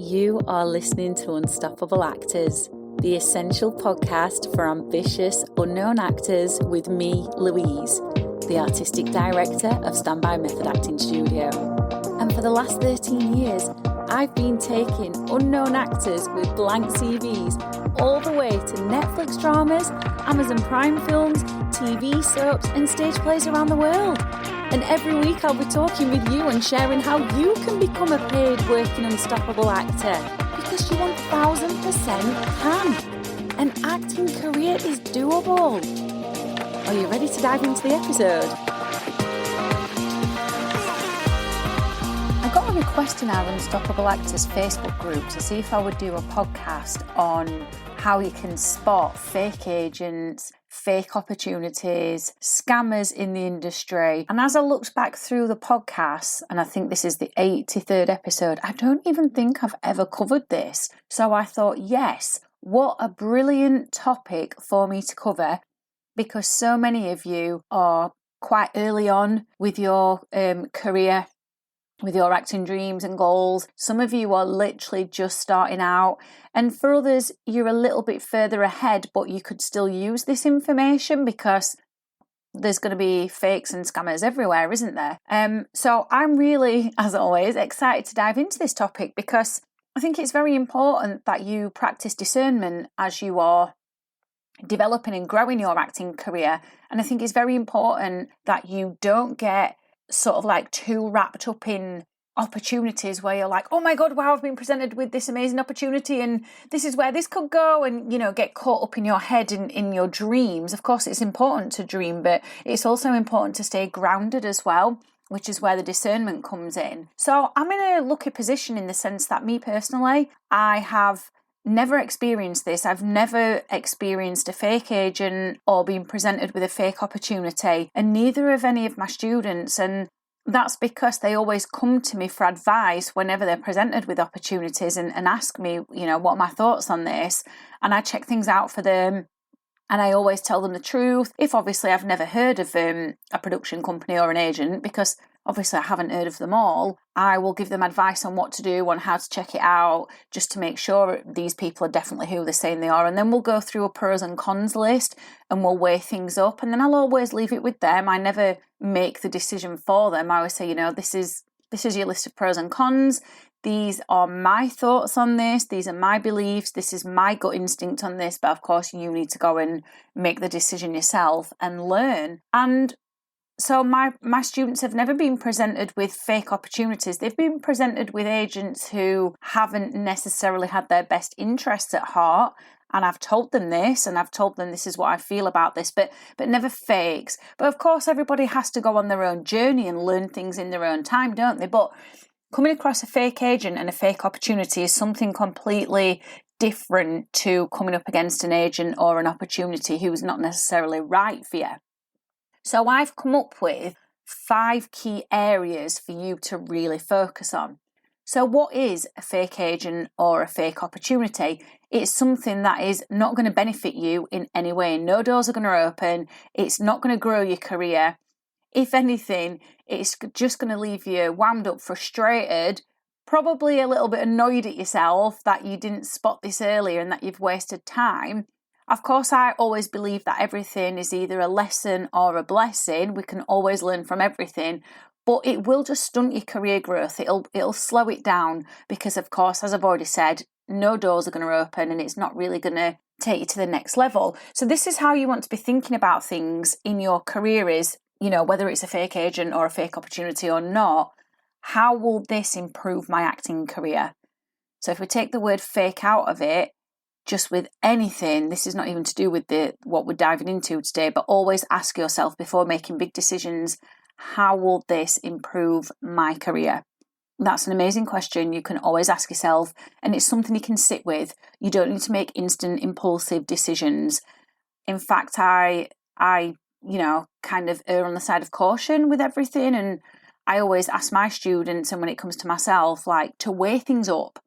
You are listening to Unstoppable Actors, the essential podcast for ambitious, unknown actors with me, Louise, the artistic director of Standby Method Acting Studio. And for the last 13 years, I've been taking unknown actors with blank CVs all the way to Netflix dramas, Amazon Prime films, TV soaps and stage plays around the world. And every week I'll be talking with you and sharing how you can become a paid working unstoppable actor, because you 1000% can. An acting career is doable. Are you ready to dive into the episode? I got a request in our Unstoppable Actors Facebook group to see if I would do a podcast on how you can spot fake agents, fake opportunities, scammers in the industry. And as I looked back through the podcast, and I think this is the 83rd episode, I don't even think I've ever covered this. So I thought, yes, what a brilliant topic for me to cover, because so many of you are quite early on with your career, with your acting dreams and goals. Some of you are literally just starting out, and for others you're a little bit further ahead, but you could still use this information because there's going to be fakes and scammers everywhere, isn't there? So I'm really, as always, excited to dive into this topic, because I think it's very important that you practice discernment as you are developing and growing your acting career. And I think it's very important that you don't get sort of like too wrapped up in opportunities where you're like, oh my God, wow, I've been presented with this amazing opportunity and this is where this could go, and, you know, get caught up in your head and in your dreams. Of course, it's important to dream, but it's also important to stay grounded as well, which is where the discernment comes in. So I'm in a lucky position in the sense that me personally, I have never experienced this. I've never experienced a fake agent or been presented with a fake opportunity, and neither have any of my students. And that's because they always come to me for advice whenever they're presented with opportunities and ask me, you know, what are my thoughts on this? And I check things out for them. And I always tell them the truth. If obviously I've never heard of a production company or an agent, because obviously I haven't heard of them all, I will give them advice on what to do, on how to check it out, just to make sure these people are definitely who they're saying they are. And then we'll go through a pros and cons list and we'll weigh things up. And then I'll always leave it with them. I never make the decision for them. I always say, you know, this is your list of pros and cons. These are my thoughts on this. These are my beliefs. This is my gut instinct on this. But of course, you need to go and make the decision yourself and learn. And so my students have never been presented with fake opportunities. They've been presented with agents who haven't necessarily had their best interests at heart. And I've told them this, and I've told them this is what I feel about this, but never fakes. But of course, everybody has to go on their own journey and learn things in their own time, don't they? But coming across a fake agent and a fake opportunity is something completely different to coming up against an agent or an opportunity who's not necessarily right for you. So I've come up with 5 key areas for you to really focus on. So what is a fake agent or a fake opportunity? It's something that is not going to benefit you in any way. No doors are going to open. It's not going to grow your career. If anything, it's just going to leave you wound up, frustrated, probably a little bit annoyed at yourself that you didn't spot this earlier and that you've wasted time. Of course, I always believe that everything is either a lesson or a blessing. We can always learn from everything, but it will just stunt your career growth. It'll slow it down because, of course, as I've already said, no doors are going to open and it's not really going to take you to the next level. So this is how you want to be thinking about things in your career is, you know, whether it's a fake agent or a fake opportunity or not, how will this improve my acting career? So if we take the word fake out of it, just with anything, this is not even to do with what we're diving into today, but always ask yourself before making big decisions, how will this improve my career? That's an amazing question you can always ask yourself, and it's something you can sit with. You don't need to make instant impulsive decisions. In fact, I you know, kind of err on the side of caution with everything, and I always ask my students, and when it comes to myself, like to weigh things up.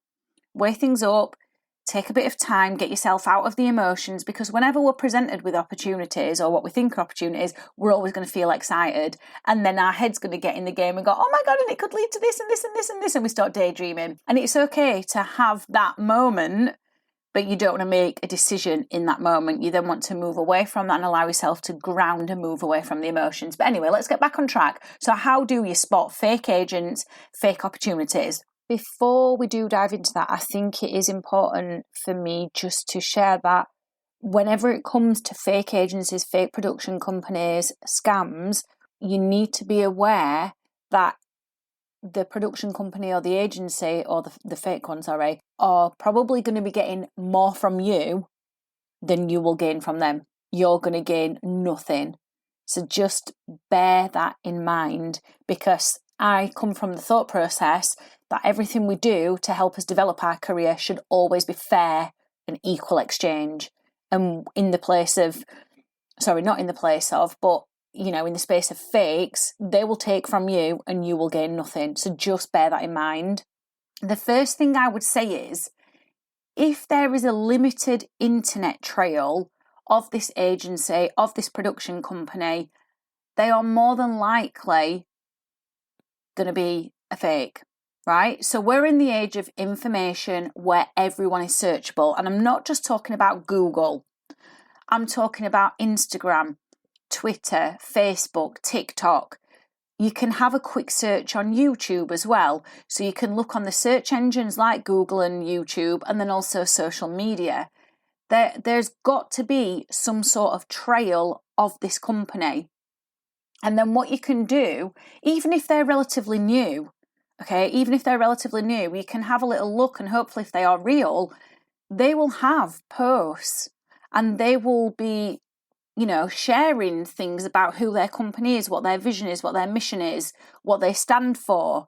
take a bit of time, get yourself out of the emotions, because whenever we're presented with opportunities or what we think are opportunities, we're always going to feel excited. And then our head's going to get in the game and go, oh my God, and it could lead to this and this and this and this. And we start daydreaming. And it's okay to have that moment, but you don't want to make a decision in that moment. You then want to move away from that and allow yourself to ground and move away from the emotions. But anyway, let's get back on track. So how do you spot fake agents, fake opportunities? Before we do dive into that, I think it is important for me just to share that whenever it comes to fake agencies, fake production companies, scams, you need to be aware that the production company or the agency or the fake one, are probably going to be getting more from you than you will gain from them. You're going to gain nothing. So just bear that in mind, because I come from the thought process that everything we do to help us develop our career should always be fair and equal exchange. And in the place of, not in the place of, but in the space of fakes, they will take from you and you will gain nothing. So just bear that in mind. The first thing I would say is, if there is a limited internet trail of this agency, of this production company, they are more than likely going to be a fake, right? So we're in the age of information where everyone is searchable. And I'm not just talking about Google. I'm talking about Instagram, Twitter, Facebook, TikTok. You can have a quick search on YouTube as well. So you can look on the search engines like Google and YouTube, and then also social media. There's got to be some sort of trail of this company. And then what you can do, even if they're relatively new, you can have a little look, and hopefully if they are real, they will have posts and they will be, sharing things about who their company is, what their vision is, what their mission is, what they stand for,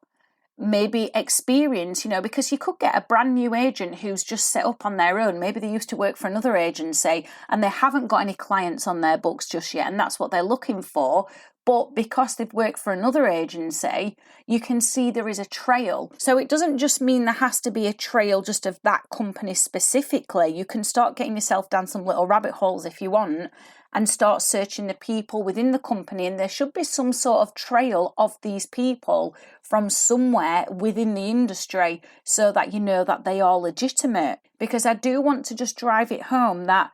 maybe experience, because you could get a brand new agent who's just set up on their own. Maybe they used to work for another agency and they haven't got any clients on their books just yet, and that's what they're looking for. But because they've worked for another agency, you can see there is a trail. So it doesn't just mean there has to be a trail just of that company specifically. You can start getting yourself down some little rabbit holes if you want, and start searching the people within the company. And there should be some sort of trail of these people from somewhere within the industry, so that you know that they are legitimate. Because I do want to just drive it home that,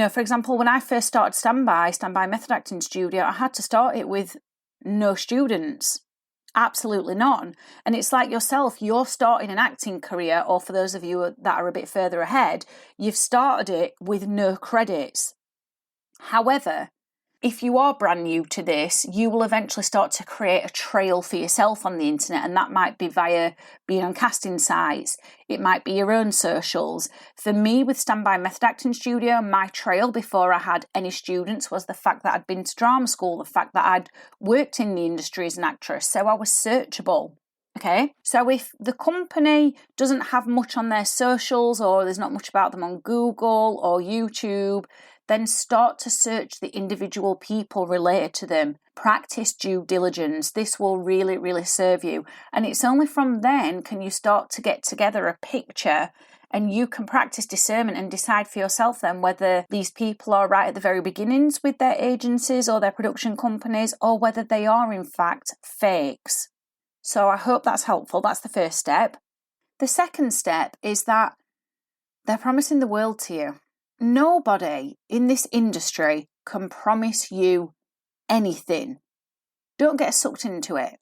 for example, when I first started Standby Method Acting Studio, I had to start it with no students. Absolutely none. And it's like yourself, you're starting an acting career, or for those of you that are a bit further ahead, you've started it with no credits. However, if you are brand new to this, you will eventually start to create a trail for yourself on the internet, and that might be via being on casting sites. It might be your own socials. For me, with Standby Method Acting Studio, my trail before I had any students was the fact that I'd been to drama school, the fact that I'd worked in the industry as an actress, so I was searchable. Okay, so if the company doesn't have much on their socials, or there's not much about them on Google or YouTube, then start to search the individual people related to them. Practice due diligence. This will really, really serve you. And it's only from then can you start to get together a picture, and you can practice discernment and decide for yourself then whether these people are right at the very beginnings with their agencies or their production companies, or whether they are in fact fakes. So I hope that's helpful. That's the first step. The second step is that they're promising the world to you. Nobody in this industry can promise you anything. Don't get sucked into it.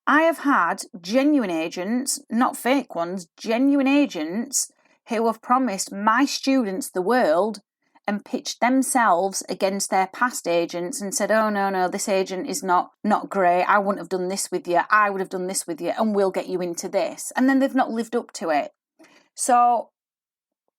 I have had genuine agents, not fake ones, genuine agents who have promised my students the world and pitched themselves against their past agents and said, oh, no, this agent is not great. I wouldn't have done this with you. I would have done this with you, and we'll get you into this. And then they've not lived up to it. So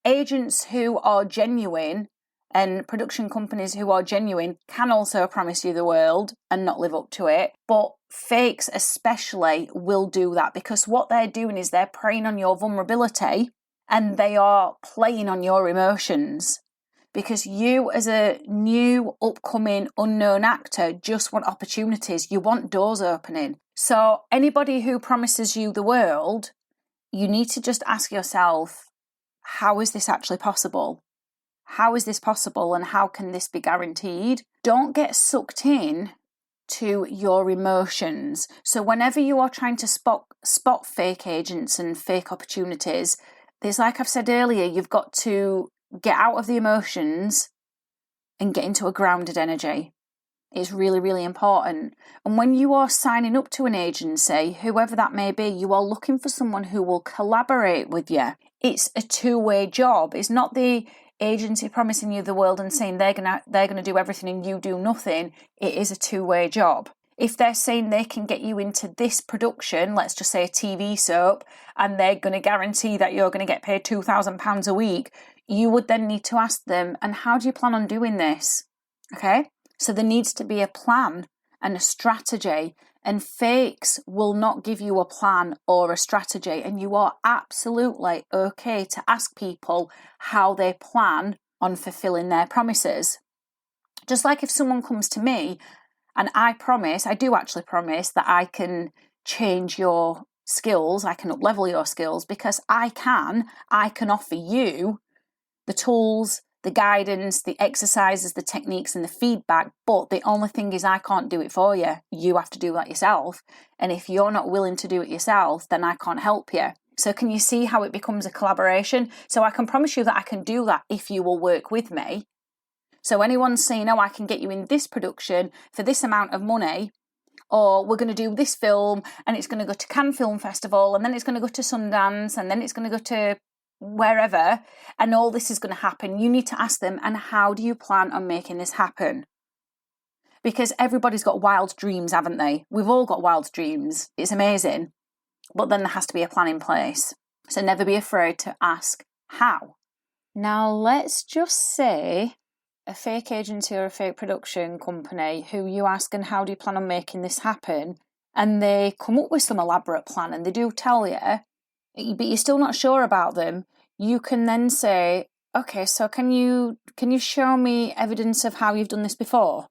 agents who are genuine and production companies who are genuine can also promise you the world and not live up to it. But fakes especially will do that, because what they're doing is they're preying on your vulnerability and they are playing on your emotions. Because you, as a new, upcoming, unknown actor, just want opportunities. You want doors opening. So anybody who promises you the world, you need to just ask yourself, how is this actually possible? How is this possible and how can this be guaranteed? Don't get sucked in to your emotions. So whenever you are trying to spot fake agents and fake opportunities, there's, like I've said earlier, you've got to get out of the emotions and get into a grounded energy. It's really, really important. And when you are signing up to an agency, whoever that may be, you are looking for someone who will collaborate with you. It's a two-way job. It's not the agency promising you the world and saying they're gonna do everything and you do nothing. It is a two-way job. If they're saying they can get you into this production, let's just say a TV soap, and they're going to guarantee that you're going to get paid £2,000 a week, you would then need to ask them, and how do you plan on doing this? Okay? So there needs to be a plan and a strategy, and fakes will not give you a plan or a strategy, and you are absolutely okay to ask people how they plan on fulfilling their promises. Just like if someone comes to me and I do actually promise that I can change your skills, I can up-level your skills, because I can offer you the tools, the guidance, the exercises, the techniques and the feedback, but the only thing is I can't do it for you. You have to do that yourself. And if you're not willing to do it yourself, then I can't help you. So can you see how it becomes a collaboration? So I can promise you that I can do that if you will work with me. So anyone's saying, oh, I can get you in this production for this amount of money, or we're going to do this film and it's going to go to Cannes Film Festival and then it's going to go to Sundance and then it's going to go to wherever, and all this is going to happen. You need to ask them, and how do you plan on making this happen? Because everybody's got wild dreams, haven't they? We've all got wild dreams. It's amazing. But then there has to be a plan in place. So never be afraid to ask how. Now let's just say a fake agency or a fake production company who you ask, and how do you plan on making this happen? And they come up with some elaborate plan and they do tell you, but you're still not sure about them. You can then say, okay, so can you show me evidence of how you've done this before?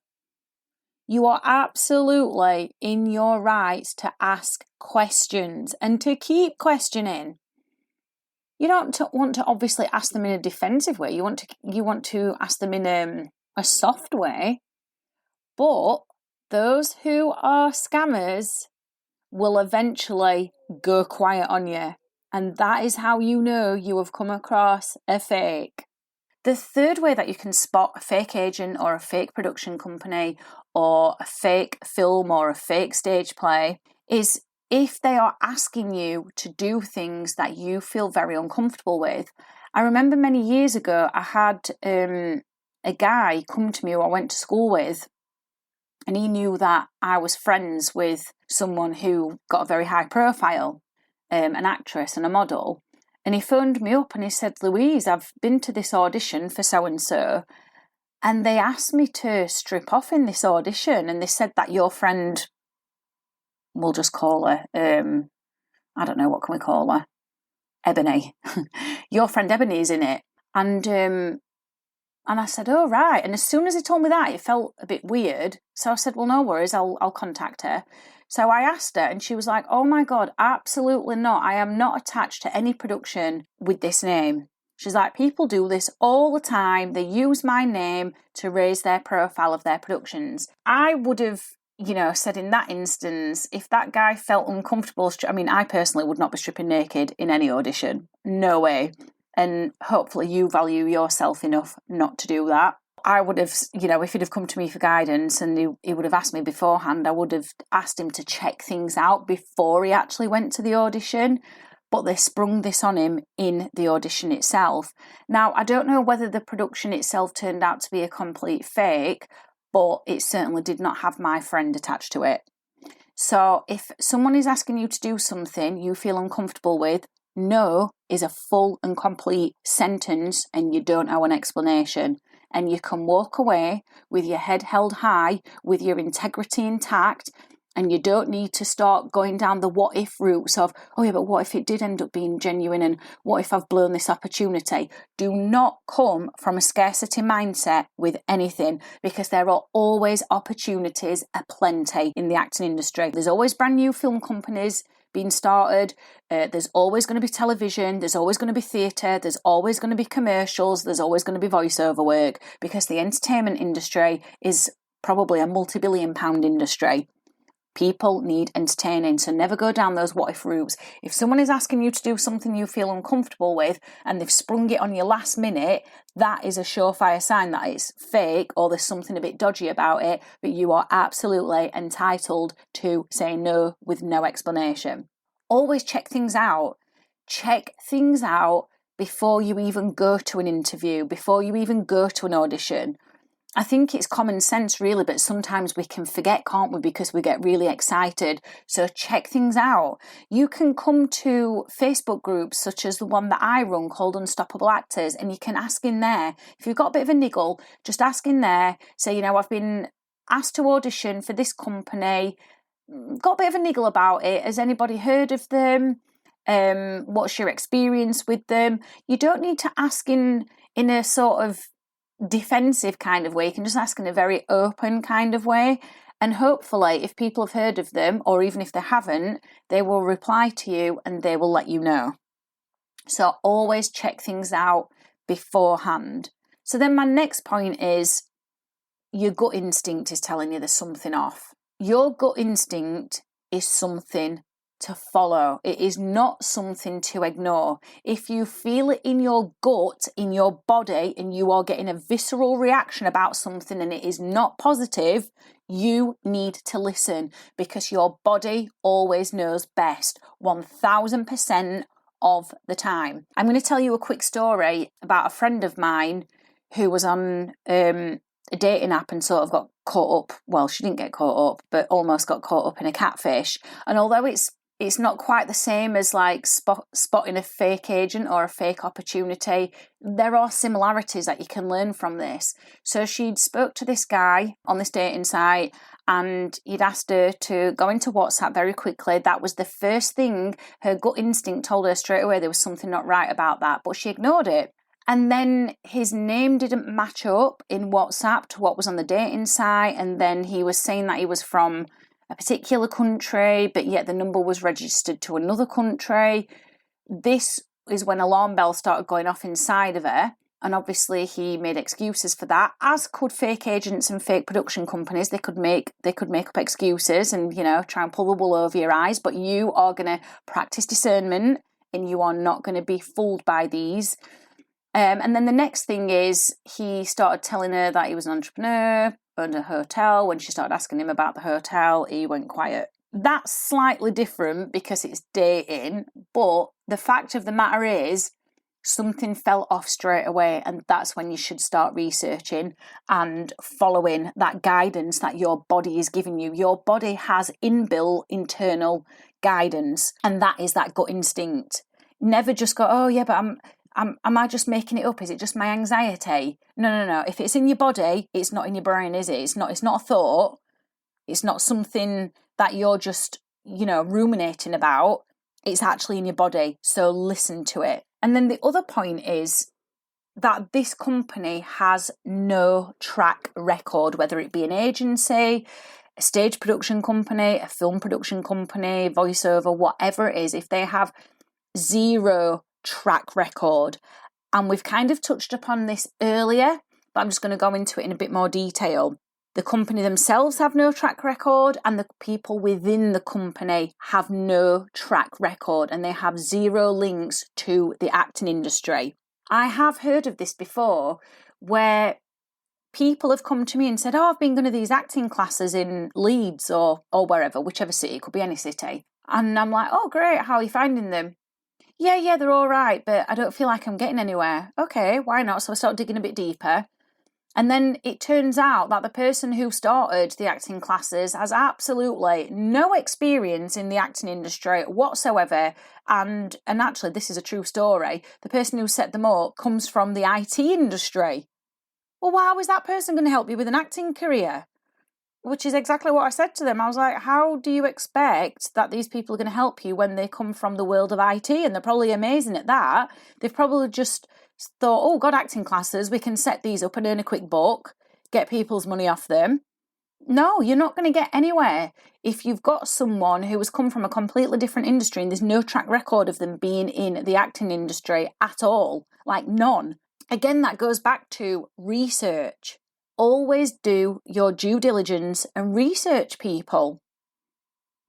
You are absolutely in your right to ask questions and to keep questioning. You don't want to obviously ask them in a defensive way. You want to ask them in a soft way. But those who are scammers will eventually go quiet on you. And that is how you know you have come across a fake. The third way that you can spot a fake agent or a fake production company or a fake film or a fake stage play is if they are asking you to do things that you feel very uncomfortable with. I remember many years ago, I had a guy come to me who I went to school with, and he knew that I was friends with someone who got a very high profile, an actress and a model. And he phoned me up and he said, Louise, I've been to this audition for so-and-so, and they asked me to strip off in this audition, and they said that your friend, we'll just call her, I don't know, what can we call her? Ebony. Your friend Ebony is in it. And I said, oh, right. And as soon as he told me that, it felt a bit weird. So I said, well, no worries, I'll contact her. So I asked her and she was like, oh my God, absolutely not. I am not attached to any production with this name. She's like, people do this all the time. They use my name to raise their profile of their productions. I would have, said in that instance, if that guy felt uncomfortable, I personally would not be stripping naked in any audition. No way. And hopefully you value yourself enough not to do that. I would have, if he'd have come to me for guidance and he would have asked me beforehand, I would have asked him to check things out before he actually went to the audition. But they sprung this on him in the audition itself. Now, I don't know whether the production itself turned out to be a complete fake, but it certainly did not have my friend attached to it. So if someone is asking you to do something you feel uncomfortable with, no is a full and complete sentence and you don't owe an explanation. And you can walk away with your head held high, with your integrity intact, and you don't need to start going down the what if routes of, oh yeah, but what if it did end up being genuine, and what if I've blown this opportunity? Do not come from a scarcity mindset with anything, because there are always opportunities aplenty in the acting industry. There's always brand new film companies being started. There's always going to be television, there's always going to be theatre, there's always going to be commercials, there's always going to be voiceover work, because the entertainment industry is probably a multi-billion-pound industry. People need entertaining, so never go down those what if routes. If someone is asking you to do something you feel uncomfortable with and they've sprung it on you last minute, that is a surefire sign that it's fake or there's something a bit dodgy about it, but you are absolutely entitled to say no with no explanation. Always check things out. Check things out before you even go to an interview, before you even go to an audition. I think it's common sense really, but sometimes we can forget, can't we, because we get really excited. So check things out. You can come to Facebook groups such as the one that I run called Unstoppable Actors, and you can ask in there. If you've got a bit of a niggle, just ask in there. Say, I've been asked to audition for this company, got a bit of a niggle about it. Has anybody heard of them? What's your experience with them? You don't need to ask in a sort of defensive kind of way. You can just ask in a very open kind of way, and hopefully if people have heard of them, or even if they haven't, they will reply to you and they will let you know. So always check things out beforehand. So then my next point is your gut instinct is telling you there's something off. Your gut instinct is something to follow. It is not something to ignore. If you feel it in your gut, in your body, and you are getting a visceral reaction about something and it is not positive, you need to listen, because your body always knows best 1000% of the time. I'm going to tell you a quick story about a friend of mine who was on a dating app and sort of got caught up. Well, she didn't get caught up, but almost got caught up in a catfish. And although it's not quite the same as like spotting a fake agent or a fake opportunity, there are similarities that you can learn from this. So she'd spoke to this guy on this dating site and he'd asked her to go into WhatsApp very quickly. That was the first thing. Her gut instinct told her straight away there was something not right about that, but she ignored it. And then his name didn't match up in WhatsApp to what was on the dating site. And then he was saying that he was from a particular country, but yet the number was registered to another country. This is when alarm bells started going off inside of her. And obviously he made excuses for that, as could fake agents and fake production companies. They could make up excuses and, try and pull the wool over your eyes. But you are going to practice discernment and you are not going to be fooled by these. And then the next thing is he started telling her that he was an entrepreneur, owned a hotel. When she started asking him about the hotel, he went quiet. That's slightly different because it's dating, but the fact of the matter is something fell off straight away, and that's when you should start researching and following that guidance that your body is giving you. Your body has inbuilt internal guidance, and that is that gut instinct. Never just go, oh yeah, but am I just making it up? Is it just my anxiety? No. If it's in your body, it's not in your brain, is it? It's not a thought. It's not something that you're just, ruminating about. It's actually in your body. So listen to it. And then the other point is that this company has no track record, whether it be an agency, a stage production company, a film production company, voiceover, whatever it is. If they have zero track record, and we've kind of touched upon this earlier, but I'm just going to go into it in a bit more detail. The company themselves have no track record, and the people within the company have no track record, and they have zero links to the acting industry. I have heard of this before, where people have come to me and said, I've been going to these acting classes in Leeds or wherever, whichever city, it could be any city. And I'm like, oh great, how are you finding them? Yeah, they're all right, but I don't feel like I'm getting anywhere. Okay, why not? So I start digging a bit deeper. And then it turns out that the person who started the acting classes has absolutely no experience in the acting industry whatsoever. And actually, this is a true story. The person who set them up comes from the IT industry. Well, how is that person going to help you with an acting career? Which is exactly what I said to them. I was like, how do you expect that these people are going to help you when they come from the world of IT? And they're probably amazing at that. They've probably just thought, oh, God, acting classes, we can set these up and earn a quick buck, get people's money off them. No, you're not going to get anywhere. if you've got someone who has come from a completely different industry and there's no track record of them being in the acting industry at all, like none, again, that goes back to research. Always do your due diligence and research people.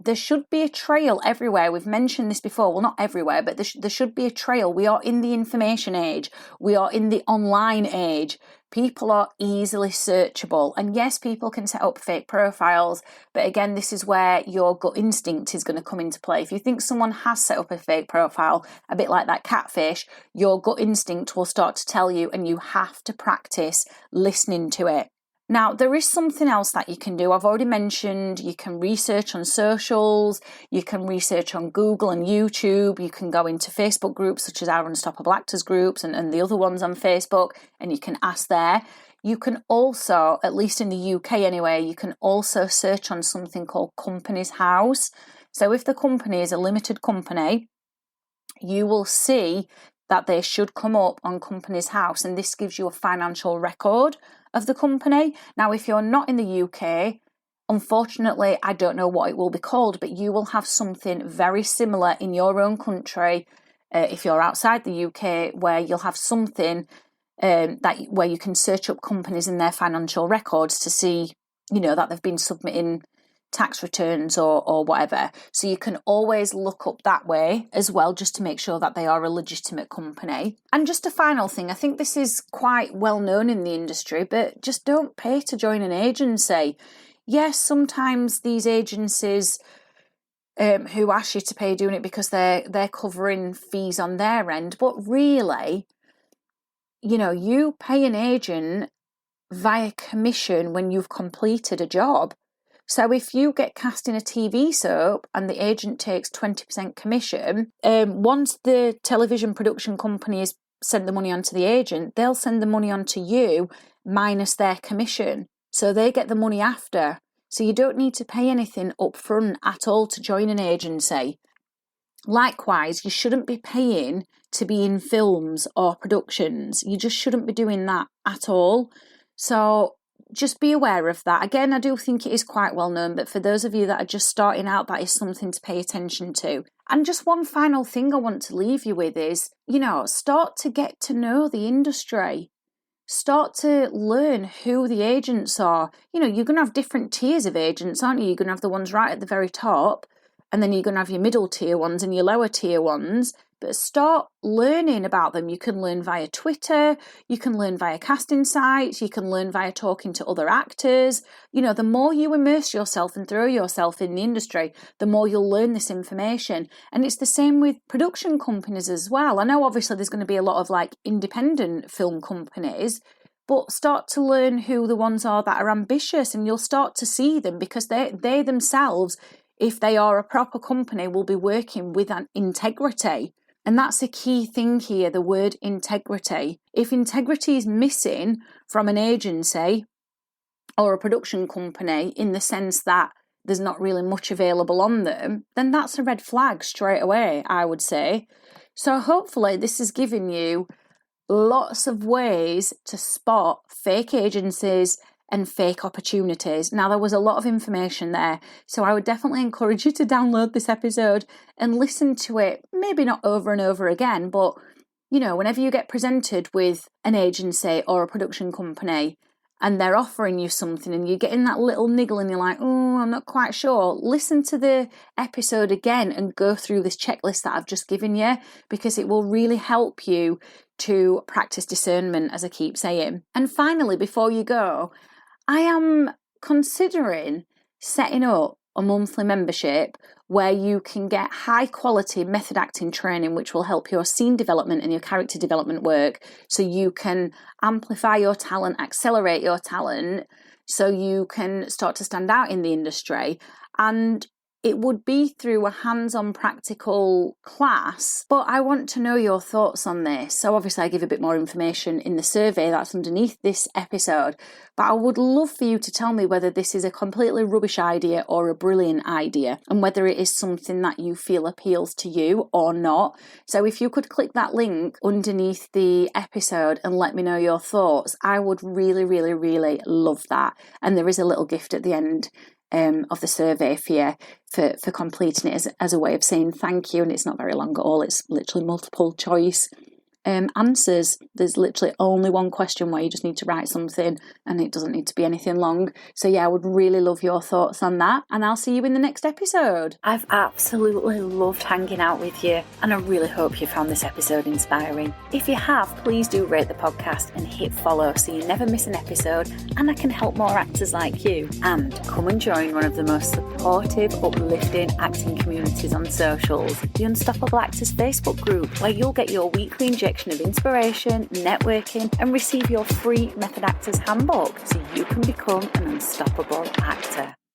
There should be a trail everywhere. We've mentioned this before. Well, not everywhere, but there should be a trail. We are in the information age. We are in the online age. People are easily searchable. And yes, people can set up fake profiles. But again, this is where your gut instinct is going to come into play. If you think someone has set up a fake profile, a bit like that catfish, your gut instinct will start to tell you, and you have to practice listening to it. Now, there is something else that you can do. I've already mentioned you can research on socials, you can research on Google and YouTube, you can go into Facebook groups such as our Unstoppable Actors groups and the other ones on Facebook, and you can ask there. You can also, at least in the UK anyway, you can also search on something called Companies House. So if the company is a limited company, you will see that they should come up on Companies House, and this gives you a financial record of the company. Now, if you're not in the UK, unfortunately, I don't know what it will be called, but you will have something very similar in your own country. If you're outside the UK, where you'll have something where you can search up companies and their financial records to see, that they've been submitting tax returns or whatever. So you can always look up that way as well, just to make sure that they are a legitimate company. And just a final thing, I think this is quite well known in the industry, but just don't pay to join an agency. Yes, sometimes these agencies who ask you to pay doing it because they're covering fees on their end, but really, you pay an agent via commission when you've completed a job. So if you get cast in a TV soap and the agent takes 20% commission, once the television production companies send the money on to the agent, they'll send the money on to you minus their commission. So they get the money after. So you don't need to pay anything up front at all to join an agency. Likewise, you shouldn't be paying to be in films or productions. You just shouldn't be doing that at all. So just be aware of that. Again, I do think it is quite well known, but for those of you that are just starting out, that is something to pay attention to. And just one final thing I want to leave you with is, start to get to know the industry. Start to learn who the agents are. You're going to have different tiers of agents, aren't you? You're going to have the ones right at the very top, and then you're going to have your middle tier ones and your lower tier ones. But start learning about them. You can learn via Twitter, you can learn via casting sites, you can learn via talking to other actors. The more you immerse yourself and throw yourself in the industry, the more you'll learn this information. And it's the same with production companies as well. I know obviously there's going to be a lot of independent film companies, but start to learn who the ones are that are ambitious, and you'll start to see them, because they themselves, if they are a proper company, will be working with an integrity. And that's a key thing here, the word integrity. If integrity is missing from an agency or a production company, in the sense that there's not really much available on them, then that's a red flag straight away, I would say. So hopefully this has given you lots of ways to spot fake agencies and fake opportunities. Now, there was a lot of information there, so I would definitely encourage you to download this episode and listen to it, maybe not over and over again, but whenever you get presented with an agency or a production company and they're offering you something and you're getting that little niggle and you're like, oh, I'm not quite sure, listen to the episode again and go through this checklist that I've just given you, because it will really help you to practice discernment, as I keep saying. And finally, before you go, I am considering setting up a monthly membership where you can get high quality method acting training, which will help your scene development and your character development work, so you can amplify your talent, accelerate your talent, so you can start to stand out in the industry. And it would be through a hands-on practical class, but I want to know your thoughts on this. So obviously I give a bit more information in the survey that's underneath this episode, but I would love for you to tell me whether this is a completely rubbish idea or a brilliant idea, and whether it is something that you feel appeals to you or not. So if you could click that link underneath the episode and let me know your thoughts, I would really, really, really love that. And there is a little gift at the end of the survey for you for completing it as a way of saying thank you. And it's not very long at all. It's literally multiple choice answers. There's literally only one question where you just need to write something, and it doesn't need to be anything long. So yeah, I would really love your thoughts on that, and I'll see you in the next episode. I've absolutely loved hanging out with you, and I really hope you found this episode inspiring. If you have, please do rate the podcast and hit follow so you never miss an episode, and I can help more actors like you. And come and join one of the most supportive, uplifting acting communities on socials, the Unstoppable Actors Facebook group, where you'll get your weekly injection of inspiration, networking, and receive your free Method Actors handbook so you can become an unstoppable actor.